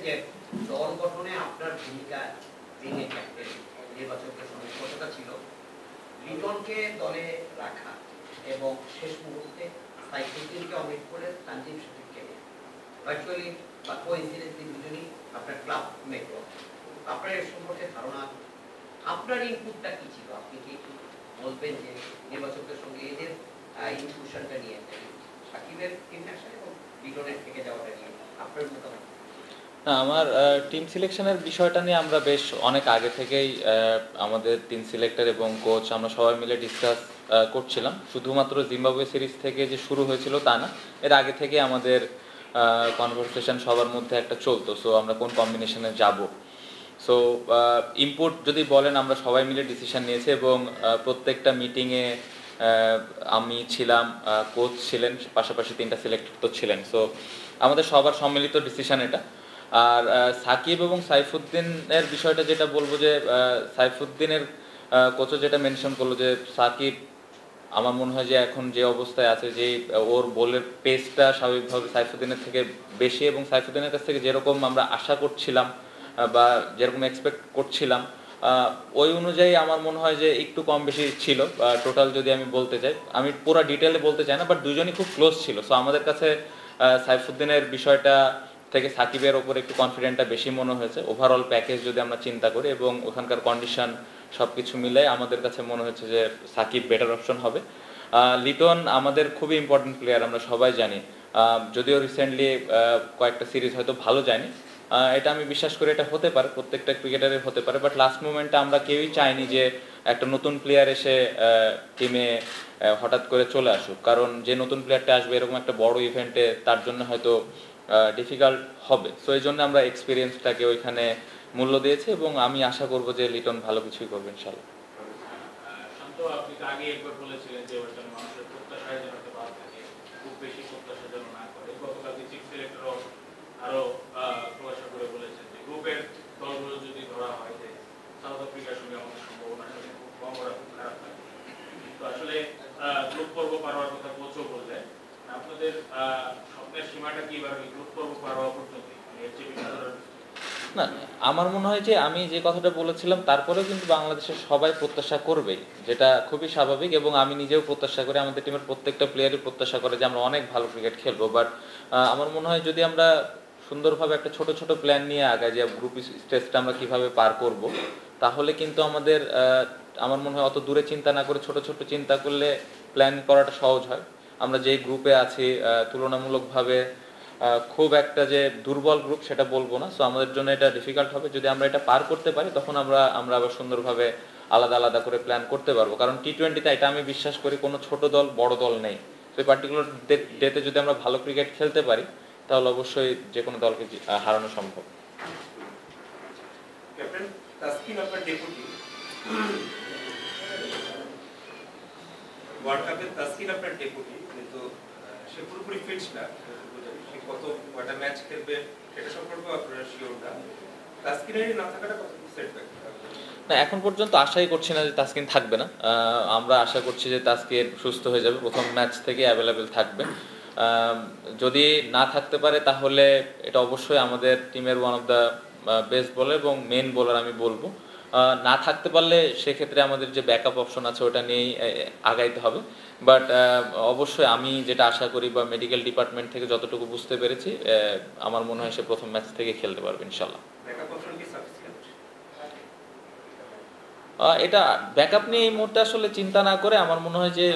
যে দল গঠনে আপনার ভূমিকা যিনি ক্যাপ্টেন নির্বাচকের সঙ্গে কতটা ছিল, লিটনকে দলে রাখা এবং শেষ মুহূর্তে সাইফুদ্দিনকে অমিট করে তানজিম শফিককে ভার্চুয়ালি বা কোইন্সিডেন্টলি দুজনই আপনার ক্লাব মেট, আপনার এর সম্পর্কে ধারণা, আপনার ইনপুটটা কি ছিল? আপনি কি একটু বলবেন যে নির্বাচকদের সঙ্গে এদের ইনক্লুশনটা নিয়ে সাকিবের টিম আসা এবং লিটনের থেকে যাওয়াটা নিয়ে আপনার মতামত? না, আমার টিম সিলেকশনের বিষয়টা নিয়ে আমরা বেশ অনেক আগে থেকেই আমাদের টিম সিলেক্টর এবং কোচ আমরা সবাই মিলে ডিসকাস করছিলাম। শুধুমাত্র জিম্বাবুয়ে সিরিজ থেকে যে শুরু হয়েছিল তা না, এর আগে থেকে আমাদের কনভারসেশন সবার মধ্যে একটা চলতো। সো আমরা কোন কম্বিনেশনে যাব, সো ইনপুট যদি বলেন আমরা সবাই মিলে ডিসিশন নিয়েছি এবং প্রত্যেকটা মিটিংয়ে আমি ছিলাম, কোচ ছিলেন, পাশাপাশি 3টা সিলেক্টর তো ছিলেন। সো আমাদের সবার সম্মিলিত ডিসিশন এটা। আর সাকিব এবং সাইফুদ্দিনের বিষয়টা যেটা বলবো যে সাইফুদ্দিনের কোচও যেটা মেনশন করলো যে সাকিব আমার মনে হয় যে এখন যে অবস্থায় আছে, যে ওর বলের পেসটা স্বাভাবিকভাবে সাইফুদ্দিনের থেকে বেশি এবং সাইফুদ্দিনের কাছ থেকে যেরকম আমরা আশা করছিলাম বা যেরকম এক্সপেক্ট করছিলাম ওই অনুযায়ী আমার মনে হয় যে একটু কম বেশি ছিল। টোটাল যদি আমি বলতে চাই, আমি পুরো ডিটেলে বলতে চাই না, বাট দুজনই খুব ক্লোজ ছিল। সো আমাদের কাছে সাইফুদ্দিনের বিষয়টা থেকে সাকিবের ওপর একটু কনফিডেন্টটা বেশি মনে হয়েছে ওভারঅল প্যাকেজ যদি আমরা চিন্তা করি, এবং ওখানকার কন্ডিশন সব কিছু মিলে আমাদের কাছে মনে হচ্ছে যে সাকিব বেটার অপশন হবে। লিটন আমাদের খুবই ইম্পর্টেন্ট প্লেয়ার, আমরা সবাই জানি। যদিও রিসেন্টলি কয়েকটা সিরিজ হয়তো ভালো যায়নি, এটা আমি বিশ্বাস করি এটা হতে পারে, প্রত্যেকটা ক্রিকেটারের হতে পারে, বাট লাস্ট মোমেন্টে আমরা কেউই চাইনি যে একটা নতুন প্লেয়ার এসে টিমে হঠাৎ করে চলে আসুক, কারণ যে নতুন প্লেয়ারটা আসবে এরকম একটা বড় ইভেন্টে তার জন্য হয়তো ডিফিকাল্ট হবে। সো এই জন্য আমরা এক্সপিরিয়েন্সটাকে ওইখানে মূল্য দিয়েছি এবং আমি আশা করব যে লিটন ভালো কিছুই করবে ইনশাল্লাহ। আপনি তো আগে একবার বলেছিলেন যে ওইটা মানুষের প্রত্যাশায় যেন একটা বাদ থাকে, খুব বেশি প্রত্যাশা যেন না করে। গতকালকে চিফ সিলেক্টরও আরো প্রকাশ করে বলেছেন যে গ্রুপের দলগুলো যদি ধরা হয় যে সাউথ আফ্রিকার সঙ্গে আমাদের সম্ভাবনা খুব কম, ওরা খুব খারাপ থাকে। তো আসলে গ্রুপ পর্ব পার হওয়ার কথা কোচও বললেন, আপনাদের স্বপ্নের সীমাটা কি এবার গ্রুপ পর্ব পার হওয়া পর্যন্ত? না, আমার মনে হয় যে আমি যে কথাটা বলেছিলাম তারপরেও কিন্তু বাংলাদেশের সবাই প্রত্যাশা করবেই, যেটা খুবই স্বাভাবিক, এবং আমি নিজেও প্রত্যাশা করি, আমাদের টিমের প্রত্যেকটা প্লেয়ারই প্রত্যাশা করে যে আমরা অনেক ভালো ক্রিকেট খেলবো। বাট আমার মনে হয় যদি আমরা সুন্দরভাবে একটা ছোট ছোট প্ল্যান নিয়ে আগাই যে গ্রুপ স্টেজটা আমরা কিভাবে পার করব, তাহলে কিন্তু আমাদের আমার মনে হয় অত দূরে চিন্তা না করে ছোট ছোট চিন্তা করলে প্ল্যান করাটা সহজ হয়। আমরা যেই গ্রুপে আছি তুলনামূলকভাবে খুব একটা যে দুর্বল গ্রুপ সেটা বলবো না। সো আমাদের জন্য এটা ডিফিকাল্ট হবে, যদি আমরা এটা পার করতে পারি তখন আমরা আবার সুন্দরভাবে আলাদা আলাদা করে প্ল্যান করতে পারবো, কারণ টি-20তে এটা আমি বিশ্বাস করি কোনো ছোট দল বড় দল নেই। তো এই পার্টিকুলার ডেতে যদি আমরা ভালো ক্রিকেট খেলতে পারি তাহলে অবশ্যই যে কোনো দলকে হারানো সম্ভব। ক্যাপ্টেন তাসকিন আপনার ডেপুটি, ওয়ার্ল্ড কাপের তাসকিন আপনার ডেপুটি, কিন্তু সে পুরোপুরি ফিট না, সে কটা ম্যাচ খেলবে এটা সম্পর্কে আপনারা শিওর না। তাসকিনের না থাকাটা কত সেটব্যাক? না, এখন পর্যন্ত আশাই করছি না যে তাসকিন থাকবে না। আমরা আশা করছি যে তাসকিন সুস্থ হয়ে যাবে, প্রথম ম্যাচ থেকে অ্যাভেলেবেল থাকবে। যদি না থাকতে পারে তাহলে এটা অবশ্যই আমাদের টিমের one of the best bowler এবং মেন বোলার আমি বলবো। না থাকতে পারলে সেক্ষেত্রে আমাদের যে ব্যাকআপ অপশন আছে ওটা নিয়েই আগাইতে হবে। বাট অবশ্যই আমি যেটা আশা করি বা মেডিকেল ডিপার্টমেন্ট থেকে যতটুকু বুঝতে পেরেছি, আমার মনে হয় সে প্রথম ম্যাচ থেকে খেলতে পারবে ইনশাল্লাহ। এটা ব্যাকআপ নিয়ে এই মুহূর্তে আসলে চিন্তা না করে আমার মনে হয় যে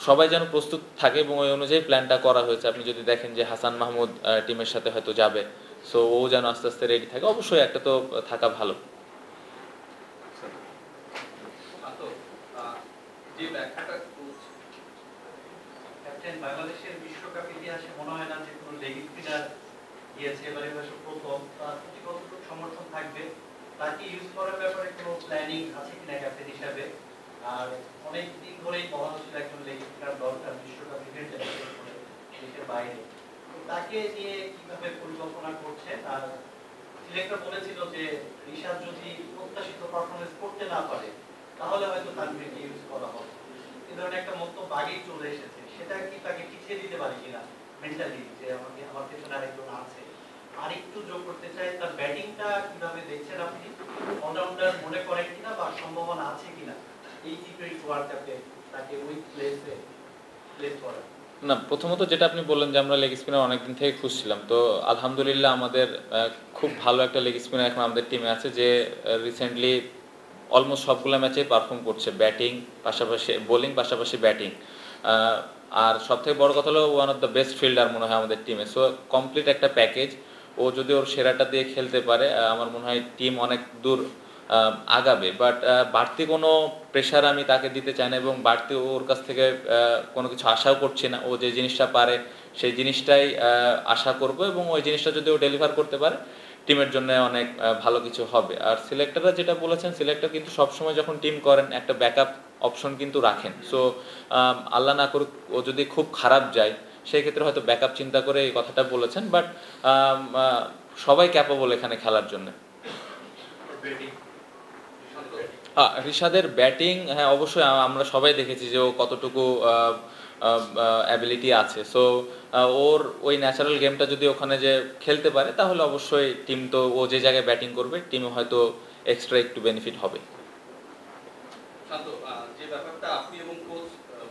সবাই যেন প্রস্তুত থাকে এবং ওই অনুযায়ী প্ল্যানটা করা হয়েছে। আপনি যদি দেখেন যে হাসান মাহমুদ টিমের সাথে হয়তো যাবে, সো ও যেন আস্তে আস্তে রেডি থাকে, অবশ্যই একটা তো থাকা ভালো। বাংলাদেশের বিশ্বকাপ ইতিহাসে মনে হয় না যে কোনো লেগ স্পিনার গিয়েছে, এবারে প্রথম, তার প্রতি কতটুকু সমর্থন থাকবে, তাকে ইউজ করার ব্যাপারে কোনো প্ল্যানিং আছে কিনা ক্যাপ্টেন হিসাবে? আর অনেক দিন ধরেই বলা হচ্ছিল একজন লেগ স্পিনার দরকার বিশ্বকাপ ইভেন্টে দেশের বাইরে, তাকে নিয়ে কিভাবে পরিকল্পনা করছে? আর সিলেক্টর বলেছিল যে ঋষাদ যদি প্রত্যাশিত পারফরমেন্স করতে না পারে তাহলে হয়তো তানভীরকে ইউজ করা হবে, এ ধরনের একটা মন্তব্য আগেই চলে এসেছে। সেটা কি তাকে পিছিয়ে দিতে পারে কিনা মেন্টালি, যে আমার পেছনে আরেকজন আছে? আরেকটু যোগ করতে চাই, তার ব্যাটিংটা কিভাবে দেখছেন আপনি? অলরাউন্ডার মনে করেন কিনা বা সম্ভাবনা আছে কিনা এই টি-20 ওয়ার্ল্ড কাপে তাকে উইক প্লেস করা? না, প্রথমত যেটা আপনি বললেন যে আমরা লেগ স্পিনার অনেকদিন থেকে খুঁজছিলাম, তো আলহামদুলিল্লাহ আমাদের খুব ভালো একটা লেগ স্পিনার এখন আমাদের টিমে আছে, যে রিসেন্টলি অলমোস্ট সবগুলো ম্যাচে পারফর্ম করছে, ব্যাটিং পাশাপাশি বোলিং পাশাপাশি ব্যাটিং। আর সবথেকে বড় কথা হলো one of the best fielder মনে হয় আমাদের টিমে। সো কমপ্লিট একটা প্যাকেজ। ও যদি ওর সেরাটা দিয়ে খেলতে পারে আমার মনে হয় টিম অনেক দূর আগাবে। বাট বাড়তি কোনো প্রেশার আমি তাকে দিতে চাই না, এবং বাড়তি ওর কাছ থেকে কোনো কিছু আশাও করছি না। ও যে জিনিসটা পারে সেই জিনিসটাই আশা করব, এবং ওই জিনিসটা যদি ও ডেলিভার করতে পারে টিমের জন্য অনেক ভালো কিছু হবে। আর সিলেক্টররা যেটা বলেছেন, সিলেক্টর কিন্তু সবসময় যখন টিম করেন একটা ব্যাকআপ অপশন কিন্তু রাখেন। সো আল্লাহ না করুক ও যদি খুব খারাপ যায় সেই ক্ষেত্রে হয়তো ব্যাকআপ চিন্তা করে এই কথাটা বলেছেন। বাট সবাই ক্যাপাবল এখানে খেলার জন্য। রিশাদের ব্যাটিং, হ্যাঁ অবশ্যই আমরা সবাই দেখেছি যে ও কতটুকু অ্যাবিলিটি আছে। সো ওর ওই ন্যাচারাল গেমটা যদি ওখানে যে খেলতে পারে তাহলে অবশ্যই টিম, তো ও যে জায়গায় ব্যাটিং করবে টিমে হয়তো এক্সট্রা একটু বেনিফিট হবে। শান্ত, যে ব্যাপারটা আপনি এবং কোচ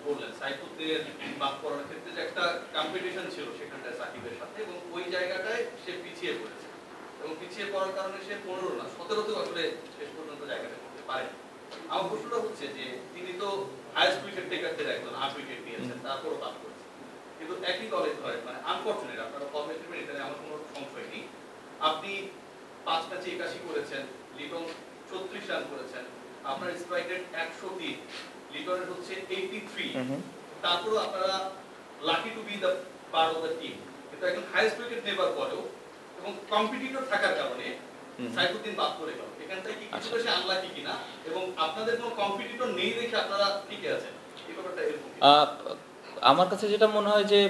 বললেন সাইফুদ্দিনের বাদ করার ক্ষেত্রে যে একটা কম্পিটিশন ছিল সেখানটায় সাকিবের সাথে, এবং ওই জায়গাটায় সে পিছিয়ে পড়েছে, এবং পিছিয়ে পড়ার কারণে সে 15 না 17তেও আসলে শেষ পর্যন্ত জায়গাটা করতে পারেন। আমার প্রশ্নটা হচ্ছে যে তিনি তো হাইয়েস্ট উইকেট টেকারদের একজন 8 উইকেট নিয়েছেন, তারপরও বাদ করেছেন, কিন্তু একই দলে ধরেন মানে আনফরচুনেট, আপনারা ফর্মে ফিরবেন এটা নিয়ে আমার কোনো সংশয় নেই। আপনি 5 ম্যাচে 81 করেছেন, লিটন 34 রান করেছেন, আপনার স্ট্রাইক রেট 103, লিটনের হচ্ছে 83, তারপরও আপনারা lucky to B the part of the team. কিন্তু একজন হাইয়েস্ট উইকেট নেবার পরেও এবং কম্পিটিটর থাকার কারণে সাইফুদ্দিন বাদ করে গেল। এখানটায় কি কিছু বেশি আনলাকি কিনা, এবং আপনাদের কোনো কম্পিটিটর নেই দেখে আপনারা টিকে আছেন, এই ব্যাপারটা এরকম? আমার কাছে যেটা মনে হয় যে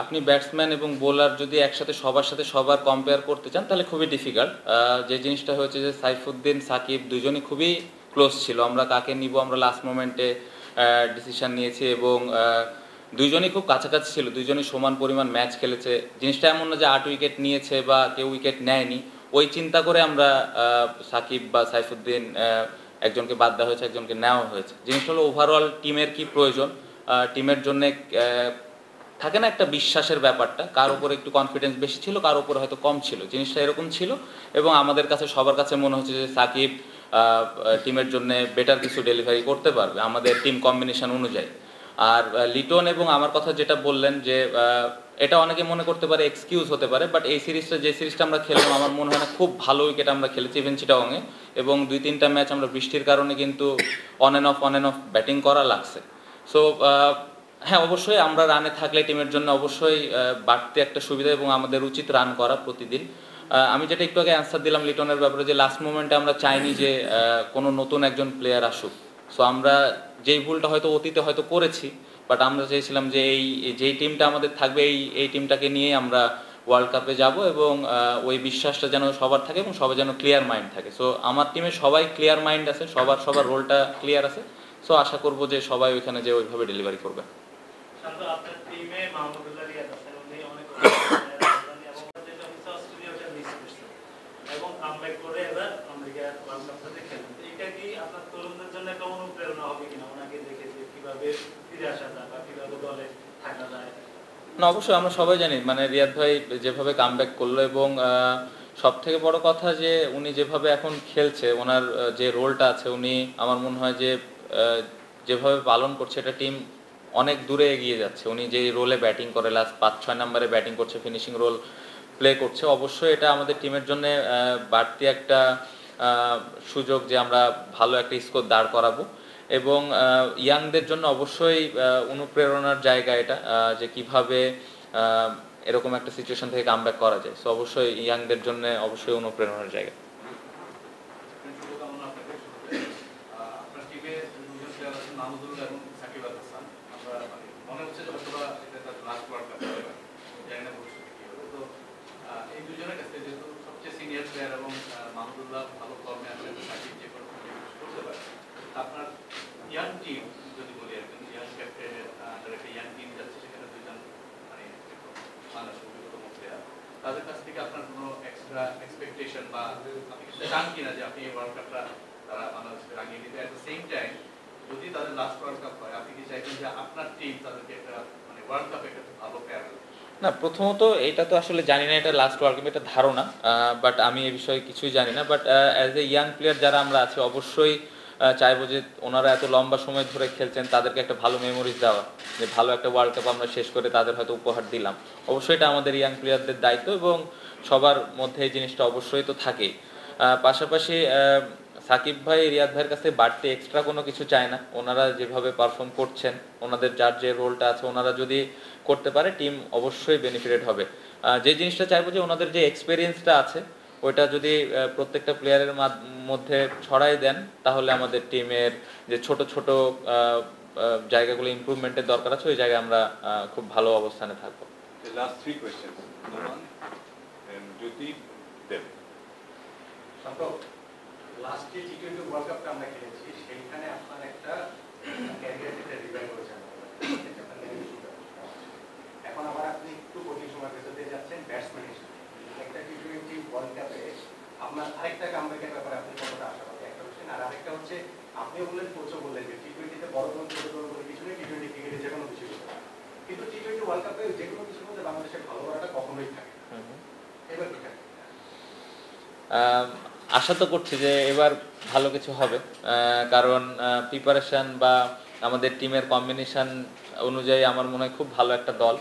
আপনি ব্যাটসম্যান এবং বোলার যদি একসাথে সবার সাথে সবার কম্পেয়ার করতে চান তাহলে খুবই ডিফিকাল্ট। যে জিনিসটা হয়েছে যে সাইফুদ্দিন সাকিব দুজনই খুবই ক্লোজ ছিল। আমরা কাকে নিব আমরা লাস্ট মোমেন্টে ডিসিশন নিয়েছি, এবং দুইজনই খুব কাছাকাছি ছিল, দুইজনই সমান পরিমাণ ম্যাচ খেলেছে। জিনিসটা এমন না যে 8 উইকেট নিয়েছে বা কেউ উইকেট নেয়নি, ওই চিন্তা করে আমরা সাকিব বা সাইফুদ্দিন একজনকে বাদ দেওয়া হয়েছে, একজনকে নেওয়া হয়েছে। জিনিসটা হলো ওভারঅল টিমের কি প্রয়োজন, টিমের জন্য থাকে না একটা বিশ্বাসের ব্যাপারটা, কার উপরে একটু কনফিডেন্স বেশি ছিল কার উপরে হয়তো কম ছিল, জিনিসটা এরকম ছিল। এবং আমাদের কাছে সবার কাছে মনে হচ্ছে যে সাকিব টিমের জন্য বেটার কিছু ডেলিভারি করতে পারবে আমাদের টিম কম্বিনেশন অনুযায়ী। আর লিটন এবং আমার কথা যেটা বললেন যে এটা অনেকে মনে করতে পারে এক্সকিউজ হতে পারে, বাট এই সিরিজটা যে সিরিজটা আমরা খেললাম আমার মনে হয় না খুব ভালো উইকেট আমরা খেলেছি ইভেন চিটাগংয়ে, এবং 2-3টা ম্যাচ আমরা বৃষ্টির কারণে কিন্তু অন অ্যান্ড অফ ব্যাটিং করা লাগছে। সো হ্যাঁ অবশ্যই আমরা রানে থাকলে টিমের জন্য অবশ্যই বাড়তি একটা সুবিধা, এবং আমাদের উচিত রান করা প্রতিদিন। আমি যেটা একটু আগে অ্যান্সার দিলাম লিটনের ব্যাপারে, যে লাস্ট মোমেন্টে আমরা চাইনি যে কোনো নতুন একজন প্লেয়ার আসুক। সো আমরা যেই ভুলটা হয়তো অতীতে হয়তো করেছি, বাট আমরা চেয়েছিলাম যে যেই টিমটা আমাদের থাকবে এই টিমটাকে নিয়েই আমরা ওয়ার্ল্ড কাপে যাব, এবং ওই বিশ্বাসটা যেন সবার থাকে এবং সবার যেন ক্লিয়ার মাইন্ড থাকে। সো আমার টিমে সবাই ক্লিয়ার মাইন্ড আছে, সবার রোলটা ক্লিয়ার আছে। সো আশা করবো যে সবাই ওইখানে যে ওইভাবে ডেলিভারি করবে। আপনার টিমে মাহমুদুল্লাহ রিয়াদ আছেন, উনি অনেক এবং যেটা হচ্ছে অস্ট্রেলিয়াটা মিস করছে এবং কামব্যাক করে এবার আমেরিকা ওয়ার্ল্ড কাপটাতে খেলবেন। এটা কি আপনার তরুণদের জন্য একটা অনুপ্রেরণা হবে কিনা, ওনাকে দেখে যে কিভাবে ফিরে আসা যায় বা কিভাবে দলে থাকা যায়? না অবশ্যই আমরা সবাই জানি মানে রিয়াদ ভাই যেভাবে কামব্যাক করলো, এবং সব থেকে বড় কথা যে উনি যেভাবে এখন খেলছে, ওনার যে রোলটা আছে উনি আমার মনে হয় যে যেভাবে পালন করছে এটা টিম অনেক দূরে এগিয়ে যাচ্ছে। উনি যে রোলে ব্যাটিং করে লাস্ট 5-6 নম্বরে ব্যাটিং করছে, ফিনিশিং রোল প্লে করছে, অবশ্যই এটা আমাদের টিমের জন্য বাড়তি একটা সুযোগ যে আমরা ভালো একটা স্কোর দাঁড় করাবো। এবং ইয়াংদের জন্য অবশ্যই অনুপ্রেরণার জায়গা এটা, যে কিভাবে এরকম একটা সিচুয়েশন থেকে কামব্যাক করা যায়। সো অবশ্যই ইয়াংদের জন্য অবশ্যই অনুপ্রেরণার জায়গা। আপনার টিমে দুজন প্লেয়ার আছেন মাহমুদুল্লাহ এবং সাকিব আল হাসান, আমরা মনে হচ্ছে যে হয়তো এটা তার লাস্ট ওয়ার্ল্ড কাপ হবে, জানি না ভবিষ্যতে কি হবে। তো এই দুজনের কাছে যেহেতু সবচেয়ে সিনিয়র প্লেয়ার এবং মাহমুদুল্লাহ ভালো ফর্মে আসলে সাকিব যে কোনো করতে পারে, আপনার ইয়াং টিম যদি বলি একজন ইয়াং ক্যাপ্টেনের আন্ডার একটা ইয়াং টিম যাচ্ছে, সেখানে দুজন মানে মানুষ অভিজ্ঞতম প্লেয়ার, তাদের কাছ থেকে আপনার একটা এক্সপেকটেশন বা আপনি কিছু চান কিনা যে আপনি এই ওয়ার্ল্ড কাপটা তারা বাংলাদেশকে রাঙিয়ে দিবে, অ্যাট দ্য সেম টাইম যদি তাদের লাস্ট ওয়ার্ল্ড কাপ হয় আপনি কি চাইবেন যে আপনার টিম তাদেরকে একটা মানে ওয়ার্ল্ড কাপে একটা ভালো প্লেয়ার না, প্রথমত এটা তো আসলে জানি না, এটা লাস্ট ওয়ার্ল্ড কাপ, এটা ধারণা, বাট আমি এই বিষয়ে কিছুই জানি না। But as a young player যারা আমরা আছি অবশ্যই চাইবো যে ওনারা এত লম্বা সময় ধরে খেলছেন তাদেরকে একটা ভালো মেমোরিজ দেওয়া, যে ভালো একটা ওয়ার্ল্ড কাপ আমরা শেষ করে তাদের হয়তো উপহার দিলাম। অবশ্যই এটা আমাদের ইয়াং প্লেয়ারদের দায়িত্ব এবং সবার মধ্যে এই জিনিসটা অবশ্যই তো থাকেই। পাশাপাশি সাকিব ভাই রিয়াদ ভাইয়ের কাছে বাড়তি এক্সট্রা কোনো কিছু চায় না, ওনারা যেভাবে পারফর্ম করছেন ওনাদের যার যে রোলটা আছে ওনারা যদি করতে পারে টিম অবশ্যই বেনিফিটেড হবে। যে জিনিসটা চাইবো যে ওনাদের যে এক্সপেরিয়েন্সটা আছে ওইটা যদি প্রত্যেকটা প্লেয়ারের মধ্যে ছড়াই দেন তাহলে আমাদের টিমের যে ছোট ছোট জায়গাগুলো ইমপ্রুভমেন্টের দরকার আছে ওই জায়গায় আমরা খুব ভালো অবস্থানে থাকবো। The last three questions. Noman and Jyoti, Dev. Last যে টি20 ওয়ার্ল্ড কাপটা আমরা খেলেছি সেইখানে আপনার একটা ক্যারিয়ার যেটা রিভাইভ হয়েছে এখন আবার আপনি একটু কঠিন সময় ভেতর দিয়ে যাচ্ছেন ব্যাটসম্যান হিসেবে, একটা টি20 ওয়ার্ল্ড কাপে আপনার আরেকটা কামব্যাকের ব্যাপারে আপনি কতটা আশাবাদী একটা হচ্ছেন, আর আরেকটা হচ্ছে আপনিও বললেন কোচও বললেন যে টি20তে বড় দল ছোট দল বলে কিছু নেই, টি20 ক্রিকেটে যে কোনো কিছু হতে পারে, কিন্তু টি20 ওয়ার্ল্ড কাপে যে কোনো কিছুর মধ্যে বাংলাদেশের ভালো করাটা কখনোই থাকে এবার কি থাকে? আশা তো করছি যে এবার ভালো কিছু হবে, কারণ প্রিপারেশন বা আমাদের টিমের কম্বিনেশন অনুযায়ী আমার মনে হয় খুব ভালো একটা দল।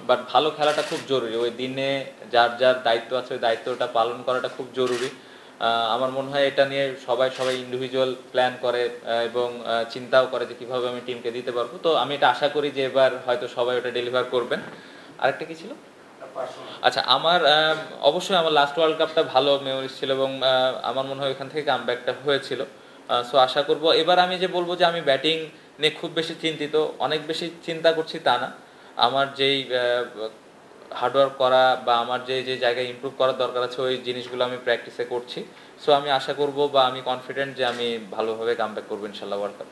বাট ভালো খেলাটা খুব জরুরি, ওই দিনে যার যার দায়িত্ব আছে ওই দায়িত্বটা পালন করাটা খুব জরুরি। আমার মনে হয় এটা নিয়ে সবাই ইন্ডিভিজুয়াল প্ল্যান করে এবং চিন্তাও করে যে কীভাবে আমি টিমকে দিতে পারবো। তো আমি এটা আশা করি যে এবার হয়তো সবাই ওটা ডেলিভার করবেন। আরেকটা কি ছিল? আচ্ছা, আমার অবশ্যই আমার লাস্ট ওয়ার্ল্ড কাপটা ভালো মেমোরিজ ছিল এবং আমার মনে হয় ওইখান থেকে কামব্যাকটা হয়েছিল। সো আশা করব এবার আমি যে বলবো যে আমি ব্যাটিং নিয়ে খুব বেশি চিন্তিত, অনেক বেশি চিন্তা করছি তা না। আমার যেই হার্ডওয়ার্ক করা বা আমার যে যে জায়গায় ইমপ্রুভ করার দরকার আছে ওই জিনিসগুলো আমি প্র্যাকটিসে করছি। সো আমি আশা করব বা আমি কনফিডেন্ট যে আমি ভালোভাবে কামব্যাক করবো ইনশাল্লাহ ওয়ার্ল্ড কাপ।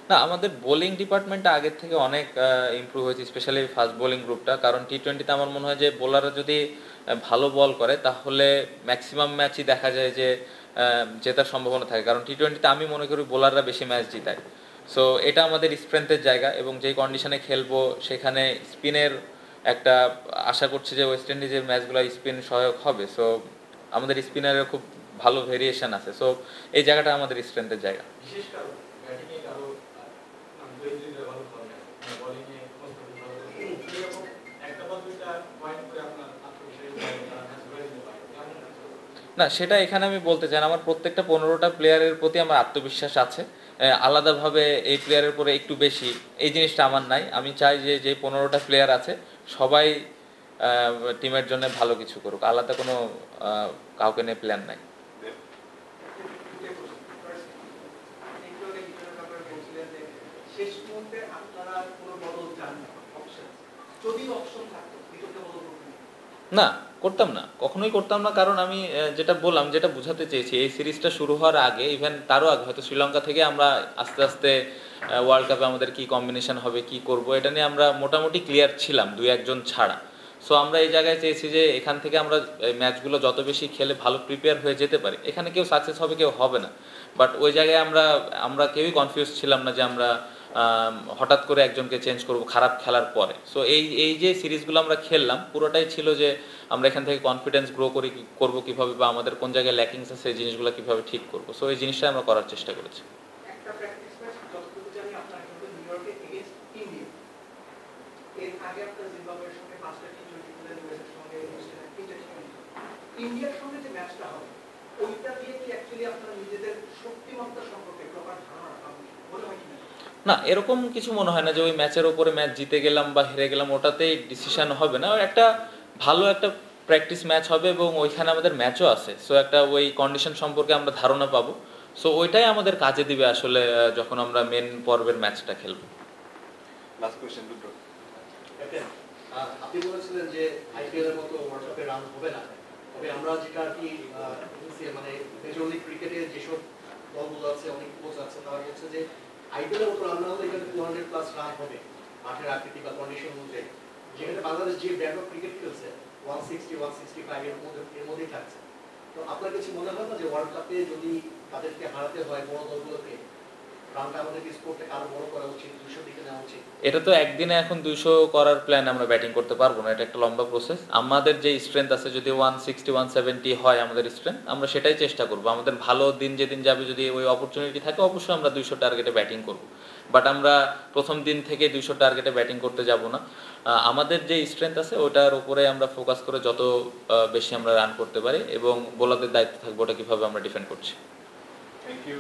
না, আমাদের বোলিং ডিপার্টমেন্টটা আগের থেকে অনেক ইমপ্রুভ হয়েছে, স্পেশালি ফাস্ট বোলিং গ্রুপটা। কারণ টি20তে আমার মনে হয় যে বোলাররা যদি ভালো বল করে তাহলে ম্যাক্সিমাম ম্যাচই দেখা যায় যে জেতার সম্ভাবনা থাকে, কারণ টি20তে আমি মনে করি বোলাররা বেশি ম্যাচ জিতায়। সো এটা আমাদের স্ট্রেংথের জায়গা এবং যেই কন্ডিশনে খেলবো সেখানে স্পিনের একটা আশা করছি যে ওয়েস্ট ইন্ডিজের ম্যাচগুলো স্পিন সহায়ক হবে। সো আমাদের স্পিনারের খুব ভালো ভেরিয়েশন আছে। সো এই জায়গাটা আমাদের স্ট্রেংথের জায়গা। বিশেষ কারণ ব্যাটিংয়ে কারো ভালো ফর্মে বোলিংয়ে একটা বা দুইটা পয়েন্ট করে আপনার না, সেটা এখানে আমি বলতে চাই না। আমার প্রত্যেকটা 15টা প্লেয়ারের প্রতি আমার আত্মবিশ্বাস আছে, আলাদাভাবে এই প্লেয়ারের পরে একটু বেশি এই জিনিসটা আমার নাই। আমি চাই যে যে 15টা প্লেয়ার আছে সবাই টিমের জন্য ভালো কিছু করুক, আলাদা কোনো কাউকে নিয়ে প্ল্যান নাই। না, করতাম না, কখনোই করতাম না। কারণ আমি যেটা বললাম, যেটা বোঝাতে চেয়েছি, এই সিরিজটা শুরু হওয়ার আগে, ইভেন তারও আগে হয়তো শ্রীলঙ্কা থেকে আমরা আস্তে আস্তে ওয়ার্ল্ড কাপে আমাদের কি কম্বিনেশন হবে, কি করব, এটা নিয়ে আমরা মোটামুটি ক্লিয়ার ছিলাম, 2-1 ছাড়া। সো আমরা এই জায়গায় চেয়েছি যে এখান থেকে আমরা ম্যাচগুলো যত বেশি খেলে ভালো প্রিপেয়ার হয়ে যেতে পারি। এখানে কেউ সাকসেস হবে কেউ হবে না, বাট ওই জায়গায় আমরা কেউই কনফিউজ ছিলাম না যে আমরা হঠাৎ করে একজনকে চেঞ্জ করব খারাপ খেলার পরে। সো এই যে সিরিজগুলো আমরা খেললাম পুরোটাই ছিল যে আমরা এখান থেকে কনফিডেন্স গ্রো করবো কীভাবে বা আমাদের কোন জায়গায় ল্যাকিংস আছে সেই জিনিসগুলো কীভাবে ঠিক করবো। সো এই জিনিসটা আমরা করার চেষ্টা করেছি। একটা প্র্যাকটিস ম্যাচ যতটুকু জানি আপনারা কিন্তু নিউ ইয়র্কে এগেইনস্ট ইন্ডিয়া, এর আগে আপনারা জিম্বাবুয়ের সঙ্গে 5টা টি20 খেলেন, ইউএসের সঙ্গে 3টা টি20। ইন্ডিয়ার সঙ্গে যে ম্যাচটা হবে ওইটা দিয়ে কি অ্যাকচুয়ালি আপনারা নিজেদের শক্তিমত্তা সম্পর্কে প্রপার ধারণা পাবেন মনে হয় কিনা? না, এরকম কিছু মনে হয় না যে ওই ম্যাচের ওপরে ম্যাচ জিতে গেলাম বা হেরে গেলাম ওটাতেই ডিসিশন হবে না। একটা ভালো একটা প্র্যাকটিস ম্যাচ হবে এবং ওইখানে আমাদের ম্যাচও আছে। সো একটা ওই কন্ডিশন সম্পর্কে আমরা ধারণা পাবো। সো ওইটাই আমাদের কাজে দিবে আসলে যখন আমরা মেন পর্বের ম্যাচটা খেলবো। লাস্ট কোশ্চেন দুটো। আপনি বলেছিলেন যে আইপিএল এর মতো ওয়ার্ল্ড কাপে রান হবে না, তবে আমরা যেটা আর কি মানে মেজর লিগ ক্রিকেটে যেসব দলগুলো আছে, অনেক কোচ আছে, তারা বলছে যে আইপিএলের মতো রান না হলে এখানে 200+ রান হবে মাঠের আকৃতি বা কন্ডিশন অনুযায়ী, যেখানে বাংলাদেশ যে ব্যাট অফ ক্রিকেট খেলছে 160 165 এর মধ্যেই থাকছে। তো আপনার কাছে মনে হয় না যে ওয়ার্ল্ড কাপে যদি তাদেরকে হারাতে হয় বড় দলগুলোকে, রানটা আমাদেরকে স্কোরটা আরো বড় করা উচিত, 200 দিকে নেওয়া উচিত? এটা তো একদিনে এখন 200 করার প্ল্যান আমরা ব্যাটিং করতে পারবো না, এটা একটা লম্বা প্রসেস। আমাদের যে স্ট্রেংথ আছে, যদি 160 170 হয় আমাদের স্ট্রেংথ, আমরা সেটাই চেষ্টা করব। আমাদের ভালো দিন যেদিন যাবে, যদি ওই অপরচুনিটি থাকে, অবশ্যই আমরা 200 টার্গেটে ব্যাটিং করব। বাট আমরা প্রথম দিন থেকে 200 টার্গেটে ব্যাটিং করতে যাব না। আমাদের যে স্ট্রেংথ আছে ওটার উপরে আমরা ফোকাস করে যত বেশি আমরা রান করতে পারি এবং বোলারদের দায়িত্ব থাকবে ওটা কিভাবে আমরা ডিফেন্ড করছি। Thank you.